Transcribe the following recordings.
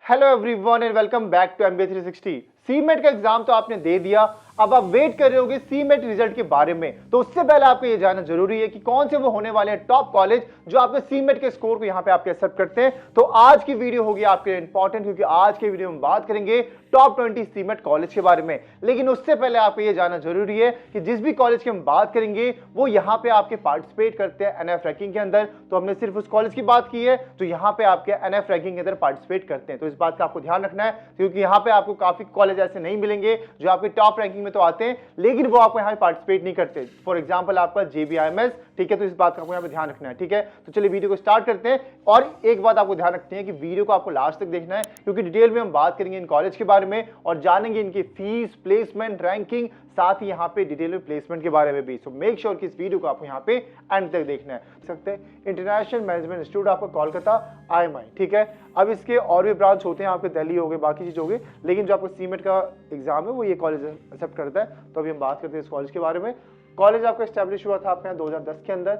Hello everyone and welcome back to MBA 360। CMAT का एग्जाम तो आपने दे दिया, अब आप वेट कर रहे होगे सीमेट रिजल्ट के बारे में। तो उससे पहले आपको ये जानना जरूरी है कि कौन से वो होने वाले हैं टॉप कॉलेज जो आपके सीमेट के स्कोर को यहाँ पे आपके एक्सेप्ट करते हैं। तो आज की वीडियो होगी आपके लिए इंपॉर्टेंट, क्योंकि आज की वीडियो में बात करेंगे टॉप 20 सीमेट कॉलेज के बारे में। लेकिन उससे पहले आपको ये जानना जरूरी है कि जिस भी कॉलेज की हम बात करेंगे वो यहाँ पे आपके पार्टिसिपेट करते हैं एनएफ रैंकिंग के अंदर। तो हमने सिर्फ उस कॉलेज की बात की है जो यहाँ पे आपके एनएफ रैंकिंग के अंदर पार्टिसिपेट करते हैं। तो इस बात का आपको ध्यान रखना है, क्योंकि यहाँ पे आपको काफी कॉलेज ऐसे नहीं मिलेंगे जो आपके टॉप रैंकिंग में तो आते हैं लेकिन वो आपको यहाँ पे पार्टिसिपेट नहीं करते। फॉर एग्जांपल आपका जेबीआईएमएस, ठीक है। तो इस बात का आपको यहाँ पे ध्यान रखना है, ठीक है। तो चलिए वीडियो को स्टार्ट करते हैं। और एक बात आपको ध्यान रखनी है कि वीडियो को आपको लास्ट तक देखना है, क्योंकि डिटेल में हम बात करेंगे इन कॉलेज के बारे में और जानेंगे इनकी फीस, प्लेसमेंट, रैंकिंग, साथ ही यहाँ पे डिटेल में प्लेसमेंट के बारे में भी। सो मेक श्योर कि इस वीडियो को आपको यहाँ पे एंड तक देखना है। सकते हैं इंटरनेशनल मैनेजमेंट इंस्टीट्यूट आपका कोलकाता IMI, ठीक है। अब इसके और भी ब्रांच होते हैं, आपके दिल्ली हो गए, बाकी चीज हो गई, लेकिन जो आपको सीमेट का एग्जाम है वो ये कॉलेज एक्सेप्ट करता है। तो अभी हम बात करते हैं इस कॉलेज के बारे में। कॉलेज आपका स्टैब्लिश हुआ था आपके यहाँ 2010 के अंदर।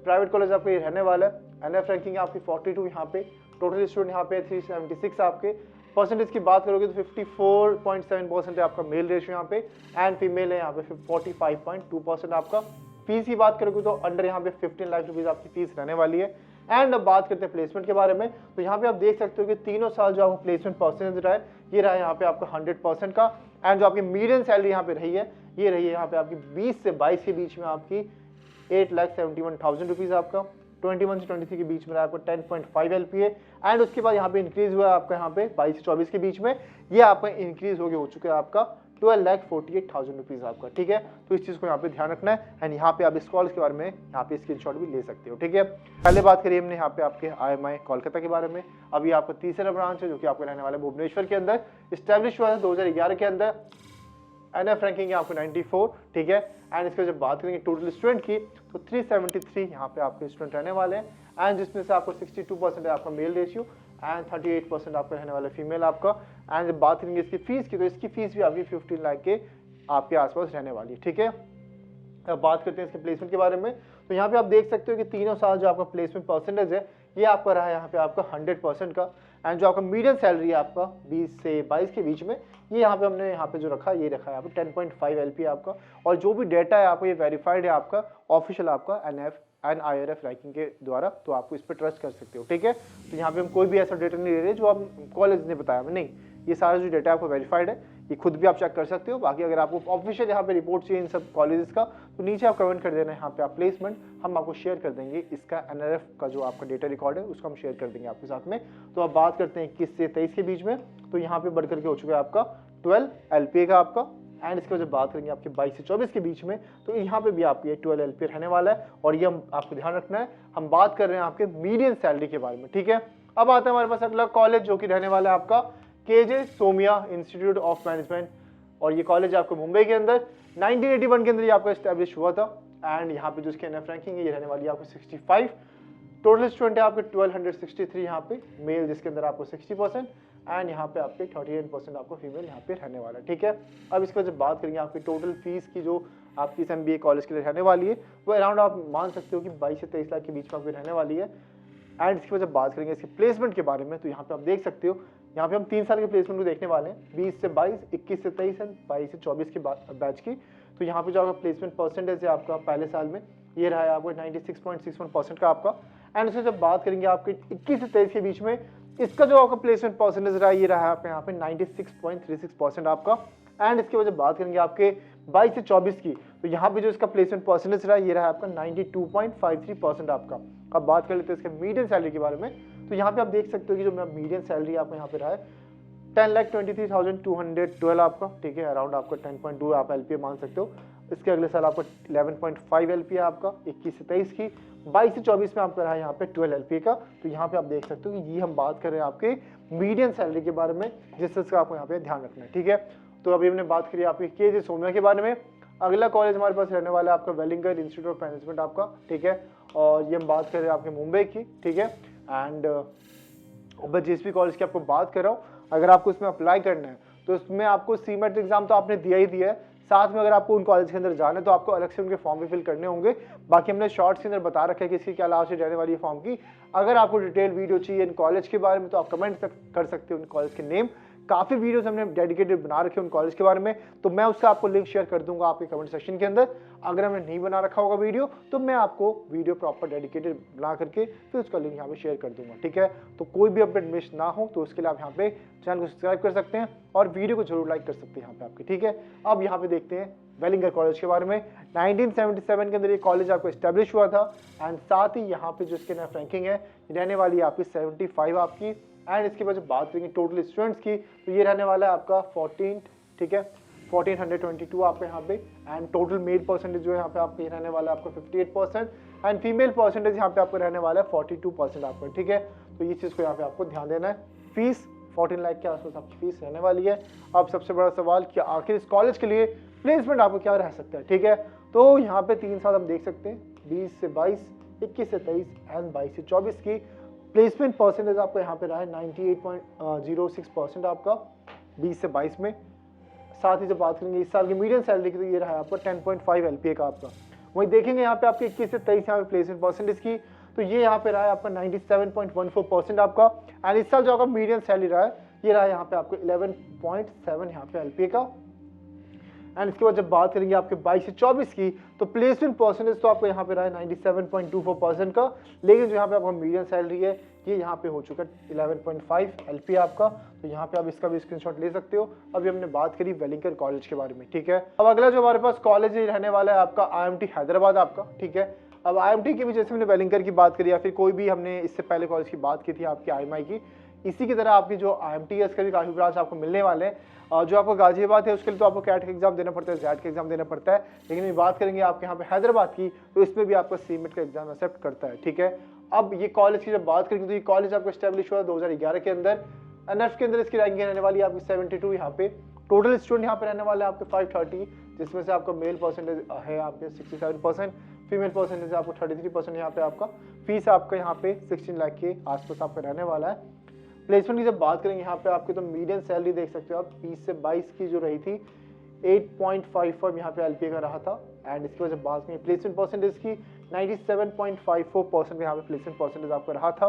प्राइवेट कॉलेज आपका ये रहने वाला है। एनएफ रैंकिंग आपकी 42 यहाँ पे, टोटल स्टूडेंट यहाँ पे 376 आपके। परसेंटेज की बात करोगे तो 54.7% है आपका मेल रेशियो यहाँ पे, एंड फीमेल है यहाँ पे 45.2% आपका। फीस की बात करोगे तो अंडर यहाँ पे 15 लाख रुपीज आपकी फीस रहने वाली है। एंड अब बात करते हैं प्लेसमेंट के बारे में। तो यहाँ पे आप देख सकते हो कि तीनों साल जो आपको प्लेसमेंट परसेंटेज रहा है ये रहा है यहाँ पे आपका 100% का। एंड जो आपकी मीडियम सैलरी यहाँ पे रही है ये रही है यहाँ पे आपकी 20 से 22 के बीच में आपकी 8,71,000 रुपीज आपका। 21 से 23 के बीच में आपको 10.5 LPA। एंड उसके बाद यहाँ पे इंक्रीज हुआ है आपका यहाँ पे 22 से 24 के बीच में ये आपका इंक्रीज हो चुका है आपका 12,48,000 रुपीज आपका, ठीक है। तो इस चीज को यहाँ पे ध्यान रखना है। एंड यहाँ पे आप इस कॉलेज के बारे में यहाँ पे स्क्रीनशॉट भी ले सकते हो, ठीक है। पहले बात करिए हमने यहाँ पे आपके IMI कोलकाता के बारे में। अभी आपका तीसरा ब्रांच है जो कि आपको रहने वाला है भुवनेश्वर के अंदर। स्टैब्लिश हुआ है 2011 के अंदर। एनएफ रैंकिंग है आपको 94, ठीक है। एंड इसके जब बात करेंगे टोटल स्टूडेंट की तो 373 यहाँ पे आपके स्टूडेंट रहने वाले हैं। एंड जिसमें से आपको 62% है आपका मेल रेशियो एंड 38% आपका रहने वाला फीमेल आपका। एंड जब बात करेंगे इसकी फीस की तो इसकी फीस भी आपकी 15 लाख के आपके आसपास रहने वाली है, ठीक है। अब बात करते हैं इसके प्लेसमेंट के बारे में। तो यहाँ पे आप देख सकते हो कि तीनों साल जो आपका प्लेसमेंट परसेंटेज है ये आपका रहा है यहाँ पे आपका 100% का। एंड जो आपका मीडियम सैलरी है आपका 20 से 22 के बीच में ये यहाँ पे हमने यहाँ पे जो रखा ये रखा है यहाँ पे 10.5 LPA आपका। और जो भी डेटा है आपको ये वेरीफाइड है आपका ऑफिशियल आपका NF एंड IRF रैंकिंग के द्वारा, तो आपको इस पर ट्रस्ट कर सकते हो, ठीक है। तो यहाँ पे हम कोई भी ऐसा डेटा नहीं ले रहे जो आप कॉलेज ने बताया हमें, नहीं, ये सारा जो डेटा आपको वेरीफाइड है, ये खुद भी आप चेक कर सकते हो। बाकी अगर आपको ऑफिशियल यहाँ पे रिपोर्ट चाहिए इन सब कॉलेजेस का तो नीचे आप कमेंट कर देना, यहाँ पे आप प्लेसमेंट हम आपको शेयर कर देंगे। इसका NRF का जो आपका डेटा रिकॉर्ड है उसको हम शेयर कर देंगे आपके साथ में। तो अब बात करते हैं 21 से 23 के बीच में, तो यहाँ पे बढ़ करके हो चुका है आपका 12 LPA का आपका। एंड इसके जब बात करेंगे आपके 22 से 24 के बीच में तो यहाँ पे भी आपके 12 LPA रहने वाला है। और ये हम आपको ध्यान रखना है, हम बात कर रहे हैं आपके मीडियम सैलरी के बारे में, ठीक है। अब आता है हमारे पास अगला कॉलेज जो कि रहने वाला है आपका KJ Somiya institute of management. और ये कॉलेज आपको मुंबई के अंदर 1981 के अंदर ये आपका एस्टेब्लिश हुआ था। एंड यहाँ पे जो इसकी NF रैंकिंग है ये रहने वाली है आपको 65। टोटल स्टूडेंट है आपके 1263 यहाँ पे, मेल जिसके अंदर आपको 60% एंड यहाँ पे आपके 38% आपको फीमेल यहाँ पे रहने वाला है, ठीक है। अब इसके बाद जब बात करेंगे आपकी टोटल फीस की जो आपकी इस MBA कॉलेज के लिए रहने वाली है वो अराउंड आप मान सकते हो कि 22 से 23 लाख के बीच में आपकी रहने वाली है। एंड इसके बाद जब बात करेंगे इसके प्लेसमेंट के बारे में तो यहाँ पे आप देख सकते हो, यहाँ पे हम 3 साल के प्लेसमेंट को देखने वाले हैं, 20 से 22, 21 से 23 एंड 22 से 24 के बैच की। तो यहाँ पे जो आपका प्लेसमेंट परसेंटेज है आपका पहले साल में ये रहा है आपको 96.61% का आपका। एंड उससे जब बात करेंगे आपके 21 से 23 के बीच में इसका जो आपका प्लेसमेंट परसेंटेज रहा है ये रहा है आपका यहाँ पे 96.36% आपका। एंड इसके वजह बात करेंगे आपके 22 से 24 की तो यहाँ पे जो इसका प्लेसमेंट परसेंटेज रहा है ये रहा है आपका 92.53% आपका। अब बात कर लेते हैं इसके मीडियम सैलरी के बारे में। तो यहाँ पे आप देख सकते हो कि जो मीडियम सैलरी आपको यहाँ पे रहा है 10,23,212 आपका, ठीक है। अराउंड आपका 10.2 आप LPA मान सकते हो। इसके अगले साल आपका 11.5 LPA आपका 21 से 23 की। 22 से 24 में आपका रहा है यहाँ पे 12 LPA का। तो यहाँ पे आप देख सकते हो कि ये हम बात कर रहे हैं आपके मीडियम सैलरी के बारे में, जिस चीज का आपको यहाँ पे ध्यान रखना है, ठीक है। तो अभी हमने बात करी आपकी KJ सोमिया के बारे में। अगला कॉलेज हमारे पास रहने वाला है आपका वेलिंगटन इंस्टीट्यूट ऑफ मैनेजमेंट आपका, ठीक है। और ये हम बात कर रहे हैं आपके मुंबई की, ठीक है। एंड मैं जिस भी कॉलेज की आपको बात कर रहा हूँ, अगर आपको इसमें अप्लाई करना है तो इसमें आपको सीमेट एग्जाम तो आपने दिया ही दिया है, साथ में अगर आपको उन कॉलेज के अंदर जाना है तो आपको अलग से उनके फॉर्म भी फिल करने होंगे। बाकी हमने शॉर्ट्स के अंदर बता रखा है कि इसकी क्या लास्ट डेट रहने वाली है फॉर्म की। अगर आपको डिटेल वीडियो चाहिए इन कॉलेज के बारे में तो आप कमेंट कर सकते हो उन कॉलेज के नेम। काफ़ी वीडियोस हमने डेडिकेटेड बना रखे उन कॉलेज के बारे में, तो मैं उसका आपको लिंक शेयर कर दूंगा आपके कमेंट सेक्शन के अंदर। अगर हमने नहीं बना रखा होगा वीडियो तो मैं आपको वीडियो प्रॉपर डेडिकेटेड बना करके फिर उसका लिंक यहाँ पे शेयर कर दूंगा, ठीक है। तो कोई भी अपडेट मिस ना हो तो उसके लिए आप यहाँ पे चैनल को सब्सक्राइब कर सकते हैं और वीडियो को जरूर लाइक कर सकते हैं यहाँ पे आपके, ठीक है। अब यहाँ पे देखते हैं वेलिंगर कॉलेज के बारे में। 1977 के अंदर ये कॉलेज आपको एस्टेब्लिश हुआ था एंड साथ ही यहाँ पे जो इसके नेट रैंकिंग है रहने वाली है आपकी 75 आपकी। एंड इसके बाद जब बात करेंगे टोटल स्टूडेंट्स की तो ये रहने वाला है आपका 14, ठीक है, 1422 आपके यहाँ पे। एंड टोटल मेल परसेंटेज जो है यहाँ पे आपके रहने वाला है आपका 58% एंड फीमेल परसेंटेज यहाँ पे आपको रहने वाला है 42% आपका, ठीक है। तो ये चीज़ को यहाँ पे आपको ध्यान देना है। फीस 14 लाख के आसपास आपकी फीस रहने वाली है। अब सबसे बड़ा सवाल कि आखिर इस कॉलेज के लिए प्लेसमेंट आपको क्या रह सकता है, ठीक है। तो यहाँ पे 3 साल हम देख सकते हैं, 20 से 22, 21 से 23 एंड 22 से 24 की प्लेसमेंट परसेंटेज आपका यहाँ पे रहा है 98.06% आपका 20 से 22 में। साथ ही जब बात करेंगे इस साल की मीडियम सैलरी की तो ये रहा है आपका 10.5 LPA का आपका। वहीं देखेंगे यहाँ पे आपके 21 से 23 यहाँ पे प्लेसमेंट परसेंटेज की तो ये यहाँ पे रहा है आपका 97.14% आपका। एंड इस साल जो आपका मीडियम सैलरी रहा है ये रहा है यहाँ पे आपको 11.7 यहाँ पे LPA का। एंड इसके बाद जब बात करेंगे आपके 22 से 24 की तो प्लेसमेंट परसेंटेज तो आपको यहाँ पे रहा है 97.24% का, लेकिन जो यहाँ पे आपका मीडियम सैलरी है ये यहाँ पे हो चुका है 11.5 LPA आपका। तो यहाँ पे आप इसका भी स्क्रीनशॉट ले सकते हो। अभी हमने बात करी वेलिंगर कॉलेज के बारे में, ठीक है। अब अगला जो हमारे पास कॉलेज रहने वाला है आपका IMT हैदराबाद आपका, ठीक है। अब IMT की भी जैसे हमने वेलिंगर की बात करी या फिर कोई भी हमने इससे पहले कॉलेज की बात की थी आपकी IMI की, इसी की तरह आपकी जो IMT है इसका भी काफ़ी ब्रांच आपको मिलने वाले हैं। जो आपको गाजियाबाद है उसके लिए तो आपको कैट का एग्जाम देना पड़ता है, जैट का एग्जाम देना पड़ता है, लेकिन ये बात करेंगे आपके यहाँ पे हैदराबाद की तो इसमें भी आपका सीमेट का एग्जाम एक्सेप्ट करता है, ठीक है। अब ये कॉलेज की जब बात करेंगे तो ये कॉलेज आपको स्टैब्लिश हुआ 2011 के अंदर। NF के अंदर इसकी रैंकिंग रहने वाली है आपकी 72 यहाँ पे। टोटल स्टूडेंट यहाँ पे रहने वाले हैं आपके 530, जिसमें से आपका मेल परसेंटेज है आपके 67%, फीमेल परसेंटेज आपको 33% यहाँ पे आपका। फीस आपका यहाँ पे 16 लाख के आसपास आपका रहने वाला है। प्लेसमेंट की जब बात करेंगे यहाँ पे आपके तो मीडियम सैलरी देख सकते हो आप 20 से 22 की जो रही थी 8.55 यहाँ पे LPA का रहा था। एंड इसके बाद जब बात करेंगे प्लेसमेंट परसेंटेज की 97.54% यहाँ पे प्लेसमेंट परसेंटेज आपका रहा था।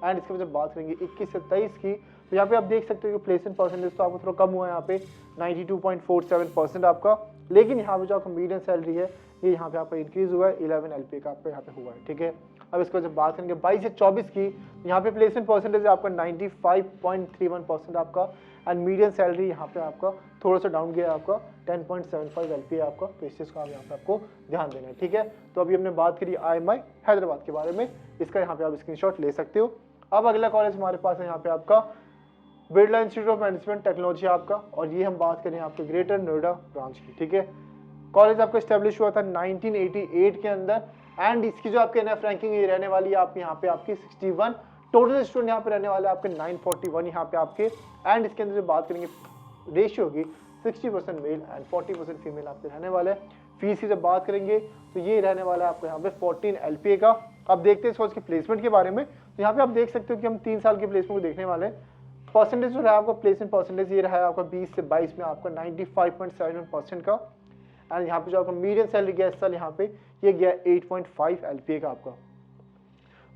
एंड इसके बाद जब बात करेंगे 21 से 23 की तो यहाँ पे आप देख सकते हो कि प्लेसमेंट परसेंटेज तो आपको थोड़ा कम हुआ है यहाँ पे 92.47% आपका, लेकिन यहाँ पे जो आपका मीडियम सैलरी है ये यहाँ पे आपका इंक्रीज हुआ है 11 LPA का आपका यहाँ पे हुआ है, ठीक है। अब इसको जब बात करेंगे 22 से 24 की यहाँ पे प्लेसमेंट परसेंटेज आपका 95.31% आपका। एंड मीडियम सैलरी यहाँ पे आपका थोड़ा सा डाउन गया आपका 10.75 LPA आपका। तो इस चीज़ का आप यहाँ पे आपको ध्यान देना है, ठीक है। तो अभी हमने बात करी IMI हैदराबाद के बारे में, इसका यहाँ पे आप स्क्रीनशॉट ले सकते हो। अब अगला कॉलेज हमारे पास है यहाँ पे आपका Birla institute of management technology आपका, और ये हम बात करें आपके ग्रेटर नोएडा ब्रांच की, ठीक है। कॉलेज आपका स्टैब्लिश हुआ था 1988 के अंदर। एंड इसकी जो आपके NF रैंकिंग ये रहने वाली है आपके यहाँ पे आपकी 61। टोटल स्टूडेंट यहाँ पे रहने वाले आपके 941 यहाँ पे आपके। एंड इसके अंदर जो बात करेंगे रेशियो की 60% मेल एंड 40% फीमेल आपके रहने वाले हैं। फीस की जब बात करेंगे तो ये रहने वाला है आपको यहाँ पे 14 LPA का। अब देखते हैं इस कॉलेज के प्लेसमेंट के बारे में। तो यहाँ पे आप देख सकते हो कि हम 3 साल के प्लेसमेंट को देखने वाले हैं। परसेंटेज जो रहा आपका प्लेसमेंट परसेंटेज ये रहा है आपका 20 से 22 में आपका 95.71% का। एंड यहाँ पे जो आपका मीडियम सैलरी गया इस साल यहाँ पे ये गया 8.5 LPA का आपका।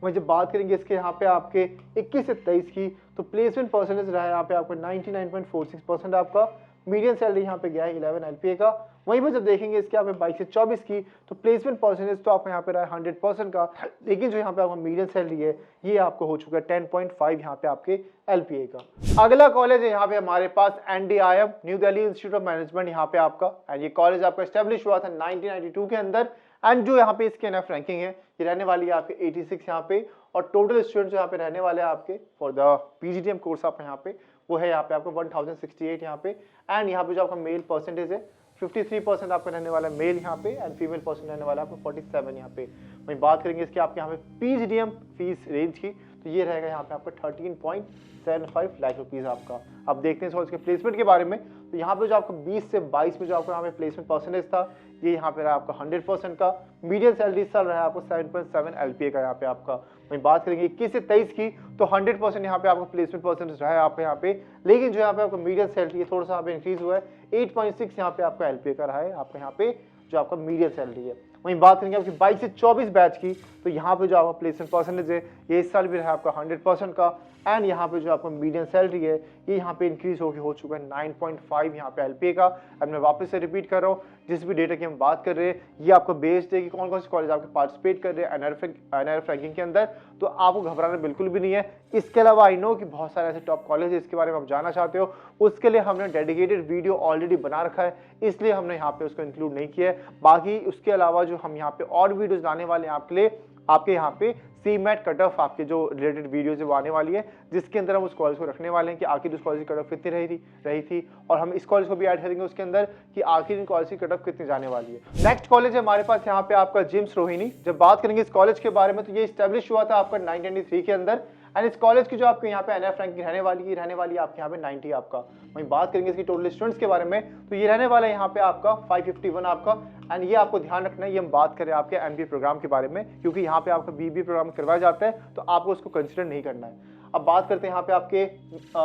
वहीं जब बात करेंगे इसके यहाँ पे आपके 21 से 23 की तो प्लेसमेंट परसेंटेज रहा है यहाँ पे आपका 99.46% आपका। मीडियम सैलरी यहाँ पे गया है 11 LPA का। वहीं पर जब देखेंगे इसके यहाँ पे 22 से 24 की तो प्लेसमेंट परसेंटेज तो आपको यहाँ पे रहा है 100% का, लेकिन जो यहाँ पे आपका मीडियम सैलरी है ये आपको हो चुका है 10.5 यहाँ पे आपके LPA का। अगला कॉलेज है यहाँ पे हमारे पास NDIM new Delhi institute of management यहाँ पे आपका। एंड ये कॉलेज आपका स्टैब्लिश हुआ था 1992 के अंदर। एंड जो यहाँ पे इसके NF रैंकिंग है ये रहने वाली है आपके 86 यहाँ पे। और टोटल स्टूडेंट जो यहाँ पे रहने वाले हैं आपके फॉर द PGDM कोर्स आपका यहाँ पे वो है यहाँ पे आपको 1068 यहाँ पे। एंड यहाँ पे जो आपका मेल परसेंटेज है 53% आपका रहने वाला है मेल यहाँ पे एंड फीमेल परसेंट रहने वाला है आपको 47 यहाँ पे। वहीं बात करेंगे इसके आपके यहाँ पे PGDM फीस रेंज की तो ये रहेगा यहाँ पे आपका 13.75 लाख रुपीज़ आपका। अब देखते हैं इसके प्लेसमेंट के बारे में। तो यहाँ पे जो आपका 20 से 22 में जो आपका यहाँ पे प्लेसमेंट परसेंटेज था, ये यहाँ पे रहा आपका 100% का। मीडियम सैलरी इस साल रहा आपको 7.7 LPA का यहाँ पे आपका। वहीं बात करेंगे 21 से 23 की, तो 100% यहाँ पे आपका प्लेसमेंट परसेंटेज रहा है आपका यहाँ पे। लेकिन जो यहाँ पे आपका मीडियम सैलरी है थोड़ा सा यहाँ पे इंक्रीज हुआ है, 8.6 यहाँ पे आपका LPA का रहा है आपका यहाँ पे जो आपका मीडियम सैलरी है। वहीं बात करेंगे आपकी 22 से 24 बैच की, तो यहाँ पे जो आपका प्लेसमेंट परसेंटेज है ये इस साल भी रहा आपका 100% का। एंड यहाँ पे जो आपका मीडियम सैलरी है ये यहाँ पे इंक्रीज हो चुका है 9.5 यहाँ पे LPA का। अब मैं वापस से रिपीट कर रहा हूँ, जिस भी डेटा की हम बात कर रहे हैं ये आपको बेस्ड है कि कौन कौन से कॉलेज आपके पार्टिसिपेट कर रहे हैं NRF रैंकिंग के अंदर, तो आपको घबराना बिल्कुल भी नहीं है। इसके अलावा आई नो कि बहुत सारे ऐसे टॉप कॉलेज है इसके बारे में आप जानना चाहते हो, उसके लिए हमने डेडिकेटेड वीडियो ऑलरेडी बना रखा है, इसलिए हमने यहाँ पे उसको इंक्लूड नहीं किया है। बाकी उसके अलावा जो हम यहाँ पे और वीडियोस लाने वाले हैं आपके लिए, आपके यहाँ पे CMAT कट ऑफ आपके जो रिलेटेड वीडियोज वो आने वाली है, जिसके अंदर हम उस कॉलेज को रखने वाले हैं कि आखिर उस कॉलेज की कट ऑफ कितनी रही थी, और हम इस कॉलेज को भी ऐड करेंगे उसके अंदर कि आखिर इन कॉलेज की कट ऑफ कितनी जाने वाली है। नेक्स्ट कॉलेज है हमारे पास यहाँ पे आपका जिम्स रोहिणी। जब बात करेंगे इस कॉलेज के बारे में, तो ये स्टैब्लिश हुआ था आपका 1993 के अंदर। एंड इस कॉलेज की जो आपके यहाँ पे NRF रैंकिंग रहने वाली है आपके यहाँ पे 90 आपका। वहीं बात करेंगे इसकी टोटल स्टूडेंट्स के बारे में, तो ये रहने वाला है यहाँ पे आपका 551 आपका। एंड ये आपको ध्यान रखना है, ये हम बात करें आपके MBA प्रोग्राम के बारे में, क्योंकि यहाँ पे आपका BBA प्रोग्राम करवाया जाता है, तो आपको उसको कंसिडर नहीं करना है। अब बात करते हैं यहाँ पे आपके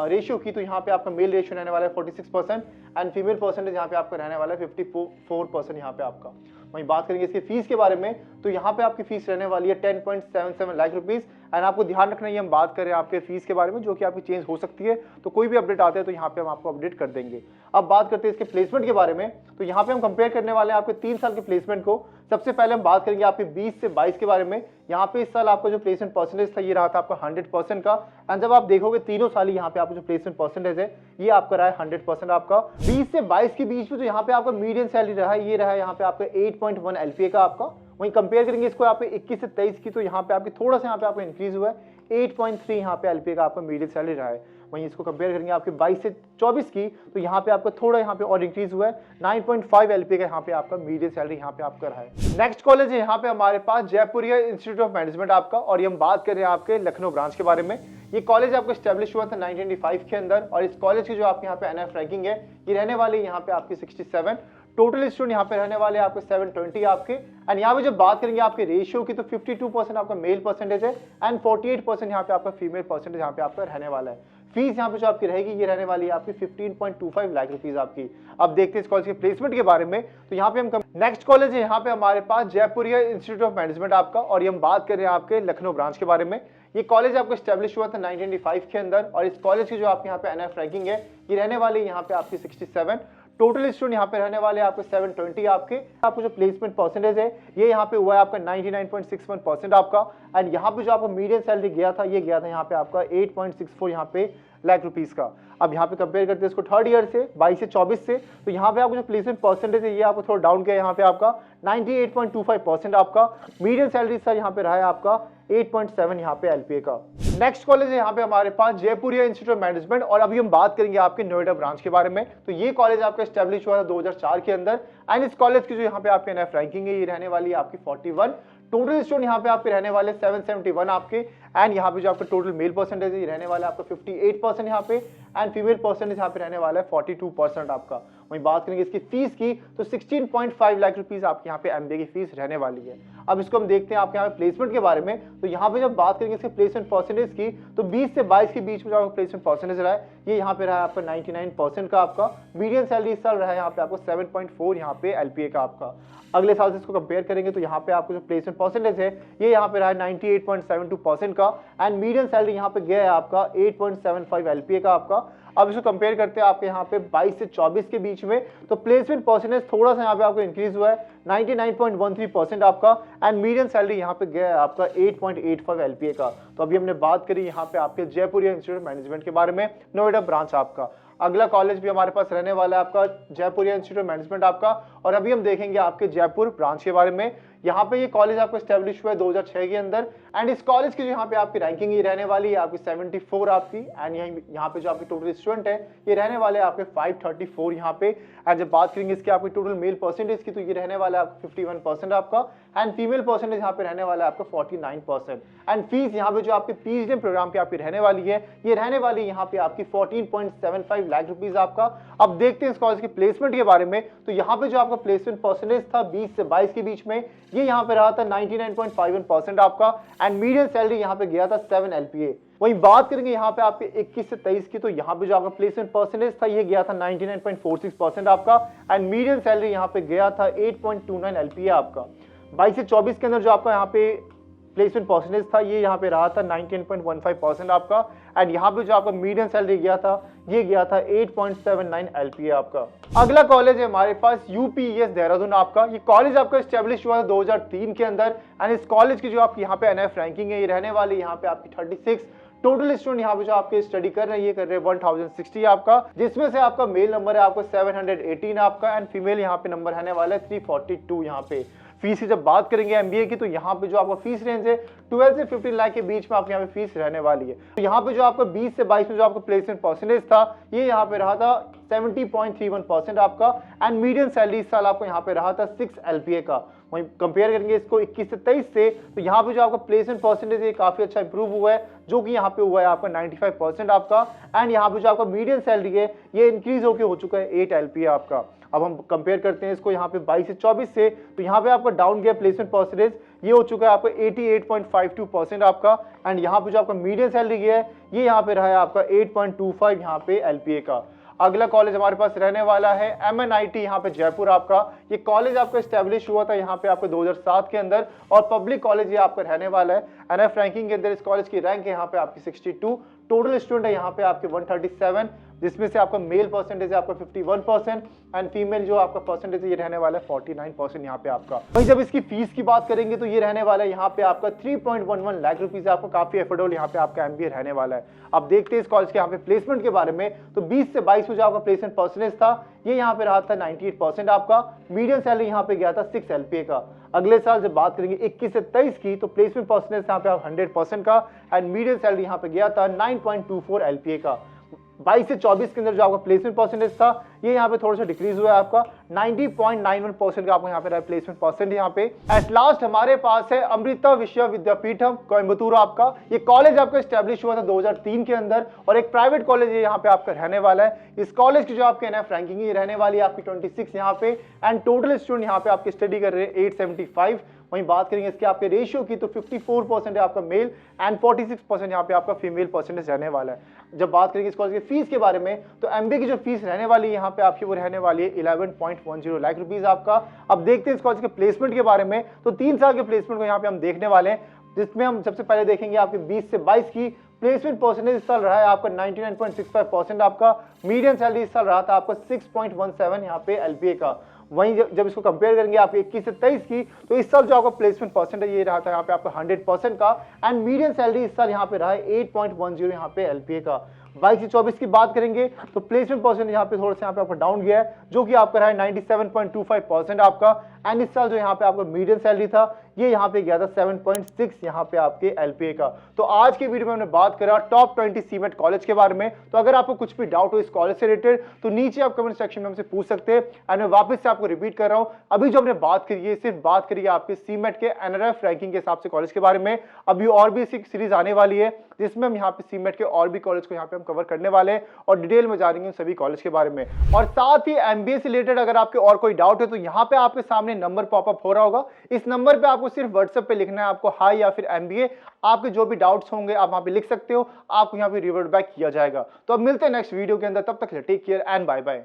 रेशियो की, तो यहाँ पे आपका मेल रेशियो रहने वाला है 46% एंड फीमेल परसेंटेज यहाँ पे आपका रहने वाला है 54% यहाँ पे आपका। वहीं बात करेंगे इसके फीस के बारे में, तो यहाँ पे आपकी फीस रहने वाली है 10.77 लाख रुपीज़। एंड आपको ध्यान रखना है, हम बात करें आपके फीस के बारे में जो कि आपकी चेंज हो सकती है, तो कोई भी अपडेट आते हैं तो यहाँ पे हम आपको अपडेट कर देंगे। अब बात करते हैं इसके प्लेसमेंट के बारे में, तो यहाँ पे हम कंपेयर करने वाले हैं आपके 3 साल के प्लेसमेंट को। सबसे पहले हम बात करेंगे आपके 20 से 22 के बारे में। यहाँ पे इस साल आपका जो प्लेसमेंट परसेंटेज था ये रहा था आपका 100% का। एंड जब आप देखोगे तीनों साल यहाँ पे आपका जो प्लेसमेंट परसेंटेज है ये आपका रहा है 100% आपका। 20 से 22 के बीच में जो यहाँ पे आपका मीडियम सैलरी रहा है ये रहा है यहाँ पे आपका 8.1 LPA का आपका। वहीं कंपेयर करेंगे इसको यहाँ पे 21 से 23 की, तो यहाँ पे आपकी थोड़ा सा यहाँ पे आपका इंक्रीज हुआ है, 8.3 यहाँ पे LPA का आपका मीडियम सैलरी रहा है। वहीं इसको कंपेयर करेंगे आपके 22 से 24 की, तो यहाँ पे आपका थोड़ा यहाँ पे और इंक्रीज हुआ है, 9.5 LPA का यहाँ पे आपका मीडियम सैलरी यहाँ पे आपका रहा है। नेक्स्ट कॉलेज है यहाँ पे हमारे पास जयपुरिया इंस्टीट्यूट ऑफ मैनेजमेंट आपका, और ये हम बात कर रहे हैं आपके लखनऊ ब्रांच के बारे में। ये कॉलेज आपको स्टैब्लिश हुआ था 1995 के अंदर, और इस कॉलेज की जो आपके यहाँ पे NRF रैंकिंग है ये रहने वाली है यहाँ पे आपकी 67। टोटल स्टूडेंट यहाँ पे रहने वाले आपके 720 आपके। एंड यहाँ पे जब बात करेंगे आपके रेशियो की, तो 52% आपका मेल परसेंटेज है एंड 48% यहाँ पे आपका फीमेल परसेंटेज यहाँ पे आपका रहने वाला है। फीस यहाँ पे जो आपकी रहेगी ये रहने वाली है आपकी 15.25 लाख रुपीज आपकी। अब देखते हैं इस कॉलेज के प्लेसमेंट के बारे में, तो यहाँ पे हम नेक्स्ट कॉलेज है यहाँ पे हमारे पास जयपुरिया इंस्टीट्यूट ऑफ मैनेजमेंट आपका, और ये हम बात कर रहे हैं आपके लखनऊ ब्रांच के बारे में। ये कॉलेज आपको स्टैब्लिश हुआ था 1995 के अंदर, और इस कॉलेज की जो आपके यहाँ पे NRF रैंकिंग है ये रहने वाली है यहाँ पे आपकी 67। टोटल स्टूडेंट यहाँ पे रहने वाले आपके 720 आपके। आपको जो प्लेसमेंट परसेंटेज है ये यहाँ पे हुआ है आपका 99.61% आपका। एंड यहाँ पे जो आपको मीडियम सैलरी गया था ये गया था यहाँ पे आपका 8.64 यहाँ पे लाख रुपीस का। अब यहाँ पे कंपेयर करते हैं इसको थर्ड ईयर से 22 से 24 से, तो यहाँ पे आपको जो प्लेसमेंट परसेंटेज है ये आपको थोड़ा डाउन किया है यहाँ पे आपका 98.25% आपका। मीडियम सैलरी सर यहाँ पे रहा है आपका 8.7 यहाँ पे LPA का। नेक्स्ट कॉलेज है यहाँ पे हमारे पास जयपुरिया इंस्टीट्यूट ऑफ मैनेजमेंट, और अभी हम बात करेंगे आपके नोएडा ब्रांच के बारे में। तो ये कॉलेज आपका स्टैब्लिश हुआ था 2004 के अंदर, एंड इस कॉलेज की जो यहाँ पे आपके NRF रैंकिंग है ये रहने वाली है आपकी 41। टोटल स्टूडेंट यहाँ पे आपके रहने वाले 771 आपके। एंड यहाँ पे जो आपका टोटल मेल परसेंटेज है ये रहने वाला है आपका 58% यहाँ पे, एंड फीमेल परसेंटेज यहाँ पे रहने वाला है 42% आपका। वहीं बात करेंगे इसकी फीस की, तो 16.5 लाख रुपीस आपके यहाँ पे MBA की फीस रहने वाली है। अब इसको हम देखते हैं आपके यहाँ पे प्लेसमेंट के बारे में। तो यहाँ पे जब बात करेंगे इसके प्लेसमेंट परसेंटेज की, तो 20 से 22 के बीच में जो आपका प्लेसमेंट परसेंटेज रहा है ये यहाँ पे रहा है आपका 99% का आपका। मीडियम सैलरी इस साल रहा है यहाँ पे आपको 7.4 यहाँ पे LPA का आपका। अगले साल से इसको कंपेयर करेंगे तो यहाँ पे आपको जो प्लेसमेंट परसेंटेज है ये यहाँ पे रहा है 98.72% का, एंड मीडियम सैलरी यहाँ पे गया है आपका 8.75 LPA का आपका। अब इसको कंपेयर करते हैं आपके यहाँ पे 22 से 24 के बीच में, तो प्लेसमेंट परसेंटेज थोड़ा सा यहाँ पे आपको इंक्रीज हुआ है 99.13% आपका, एंड मीडियम सैलरी यहाँ पे गया है आपका 8.85 LPA का। तो अभी हमने बात करी यहाँ पे आपके जयपुरिया इंस्टीट्यूट ऑफ मैनेजमेंट के बारे में, नोएडा ब्रांच आपका। अगला कॉलेज भी हमारे पास रहने वाला है आपका जयपुरिया इंस्टीट्यूट ऑफ मैनेजमेंट आपका, और अभी हम देखेंगे आपके जयपुर ब्रांच के बारे में। यहाँ पे ये कॉलेज आपको स्टैब्लिश हुआ है 2006 के अंदर। एंड इस कॉलेज की जो यहाँ पे आपकी रैंकिंग ये रहने वाली है आपकी 74 आपकी। एंड यहाँ पे जो आपके टोटल स्टूडेंट है ये रहने वाले आपके 534 यहाँ पे। एंड जब बात करेंगे इसके आपकी टोटल मेल परसेंटेज की तो ये रहने वाला है आपका 51% आपका। एंड फीमेल परसेंटेज यहाँ पे रहने वाला है आपका 49%। एंड फीस यहाँ पे जो आपके पीएचडी प्रोग्राम पे आपकी रहने वाली है ये रहने वाली यहाँ पे आपकी 14.75 लाख रुपीस आपका। अब देखते हैं इस कॉलेज के प्लेसमेंट के बारे में। तो यहाँ पे जो आपका प्लेसमेंट परसेंटेज था 20 से 22 के बीच में ये यहाँ पे रहा था 99.51% आपका। एंड मीडियन सैलरी यहाँ पे गया था 7 LPA। वहीं बात करेंगे यहाँ पे आपके 21 से 23 की तो यहाँ पे जो आपका प्लेसमेंट परसेंटेज था ये गया था 99.46% आपका। एंड मीडियन सैलरी यहाँ पे गया था 8.29 LPA आपका। 22 से 24 के अंदर जो आपका यहाँ पे प्लेसमेंट परसेंटेज था ये यहाँ पे रहा था 19.15% आपका। एंड यहाँ पे जो आपका मीडियन सैलरी गया था ये गया था 8.79 LPA आपका। अगला कॉलेज है हमारे पास UPES देहरादून आपका। ये कॉलेज आपका स्टैब्लिश हुआ था 2003 के अंदर। एंड इस कॉलेज की जो आपकी यहाँ पे NF रैंकिंग है ये रहने वाली यहाँ पे आपकी 36। टोटल स्टूडेंट यहाँ पे जो आपके स्टडी कर रहे हैं ये कर रहे हैं 1060 आपका, जिसमें से आपका मेल नंबर है आपको 718 आपका। एंड फीमेल यहाँ पे नंबर रहने वाला है 342 यहाँ पे। फीस की जब बात करेंगे एमबीए की तो यहाँ पे जो आपका फीस रेंज है 12 से 15 लाख के बीच में आपके यहाँ पे फीस रहने वाली है। तो यहाँ पे जो आपका 20 से 22 में जो आपका प्लेसमेंट परसेंटेज था ये यहाँ पे रहा था 70.31% आपका। एंड मीडियम सैलरी इस साल आपको यहाँ पे रहा था 6 LPA का। वहीं कंपेयर करेंगे इसको 21 से 23 से तो यहाँ पे जो आपका प्लेसमेंट परसेंटेज है काफी अच्छा इंप्रूव हुआ है, जो कि यहाँ पे हुआ है आपका 95% आपका। एंड यहाँ पे जो आपका मीडियम सैलरी है ये इंक्रीज होकर हो चुका है 8 LPA आपका। अब हम कंपेयर करते हैं इसको यहाँ पे 22 से 24 से तो यहाँ पे आपका डाउन गया प्लेसमेंट परसेंटेज ये हो चुका है आपका 88.52% आपका। एंड यहाँ पे जो आपका मीडियम सैलरी गया है ये यहाँ पे रहा है आपका 8.25 यहाँ पे LPA का। अगला कॉलेज हमारे पास रहने वाला है MNIT यहाँ पे जयपुर आपका। ये कॉलेज आपका एस्टेब्लिश हुआ था यहाँ पे आपको 2007 के अंदर और पब्लिक कॉलेज ये आपका रहने वाला है। NF रैंकिंग के अंदर इस कॉलेज की रैंक है यहाँ पे आपकी 62। टोटल स्टूडेंट है यहाँ पे आपके 137, जिसमें से आपका मेल परसेंटेज है आपका 51% एंड फीमेल जो आपका परसेंटेज है ये रहने वाला है 49% यहाँ पे आपका। वहीं जब इसकी फीस की बात करेंगे तो ये रहने वाला है यहाँ पे आपका 3.11 लाख रुपीस आपको, काफी एफोर्डेबल यहाँ पे आपका MBA रहने वाला है। अब देखते हैं इस कॉलेज के यहाँ पे प्लेसमेंट के बारे में। तो 20 से 22 में जो आपका प्लेसमेंट परसेंटेज था ये यहाँ पे रहा था 98% आपका। मीडियम सैलरी यहाँ पे गया था 6 LPA का। अगले साल जब बात करेंगे 21 से 23 की तो प्लेसमेंट परसेंटेज यहाँ पे आप 100% का एंड मीडियम सैलरी यहाँ पे गया था 9.24 LPA का। 22 से 24 के अंदर जो आपका प्लेसमेंट परसेंटेज था ये यहाँ पे थोड़ा सा डिक्रीज हुआ है आपका 90.91% का आपको यहाँ पे रहा प्लेसमेंट परसेंट यहाँ पे। एट लास्ट हमारे पास है अमृता विश्व विद्यापीठम कोयम्बतूर आपका। ये कॉलेज आपका एस्टेब्लिश हुआ था 2003 के अंदर और एक प्राइवेट कॉलेज ये यहाँ पे आपका रहने वाला है। इस कॉलेज की जो आपके NF रैंकिंग ये रहने वाली है आपकी 26 यहाँ पे। एंड टोटल स्टूडेंट यहाँ पे आपके स्टडी कर रहे हैं 875। वहीं बात करेंगे इसके आपके रेशियो की तो 54% है आपका मेल एंड 46% यहाँ पे आपका फीमेल परसेंटेज रहने वाला है। जब बात करेंगे इस कॉलेज की फीस के बारे में तो MBA की जो फीस रहने वाली है यहाँ पे आपकी वो रहने वाली है 11.10 लाख रुपीस आपका। अब देखते हैं इस कॉलेज के प्लेसमेंट के बारे में। तो 3 साल के प्लेसमेंट को यहाँ पे हम देखने वाले हैं, जिसमें हम सबसे पहले देखेंगे आपके 20 से 22 की प्लेसमेंट परसेंटेज इस साल रहा है आपका 99.65% आपका। मीडियम सैलरी इस साल रहा था आपका 6.17 यहाँ पे LPA का। वहीं जब इसको कंपेयर करेंगे आपके 21 से 23 की तो इस साल जो आपका प्लेसमेंट परसेंटेज ये रहा था यहाँ पे आपका 100% का एंड मीडियम सैलरी इस साल यहाँ पे रहा है 8.10 यहाँ पे LPA का। 22 से 24 की बात करेंगे तो प्लेसमेंट परसेंट यहाँ पे थोड़ा सा यहाँ पे आपका डाउन गया है, जो कि आपका रहा है 97.25% आपका। एंड इस साल जो यहाँ पे आपका मीडियम सैलरी था ये यहाँ पे गया था 7.6 यहाँ पे आपके LPA का। तो आज की वीडियो में हमने बात करा टॉप 20 सीमेंट कॉलेज के बारे में। तो अगर आपको कुछ भी डाउट हो इस कॉलेज से रिलेटेड तो नीचे आप कमेंट सेक्शन में हमसे पूछ सकते हैं। एंड मैं वापस से आपको रिपीट कर रहा हूँ, अभी जो हमने बात करी है सिर्फ बात करिए आपके सीमेंट के NRF रैंकिंग के हिसाब से कॉलेज के बारे में। अभी और भी इसी सीरीज आने वाली है जिसमें हम यहाँ पे सीमेंट के और भी कॉलेज को यहाँ पे हम कवर करने वाले हैं और डिटेल में जानेंगे सभी कॉलेज के बारे में। और साथ ही MBA से रिलेटेड अगर आपके और कोई डाउट है तो यहाँ पे आपके सामने नंबर पॉपअप हो रहा होगा। इस नंबर पे आपको सिर्फ व्हाट्सएप पे लिखना है आपको हाई या फिर MBA। आपके जो भी डाउट्स होंगे आप वहां पे लिख सकते हो, आपको यहाँ पे रिवर्ट बैक किया जाएगा। तो अब मिलते हैं नेक्स्ट वीडियो के अंदर, तब तक take care and bye bye.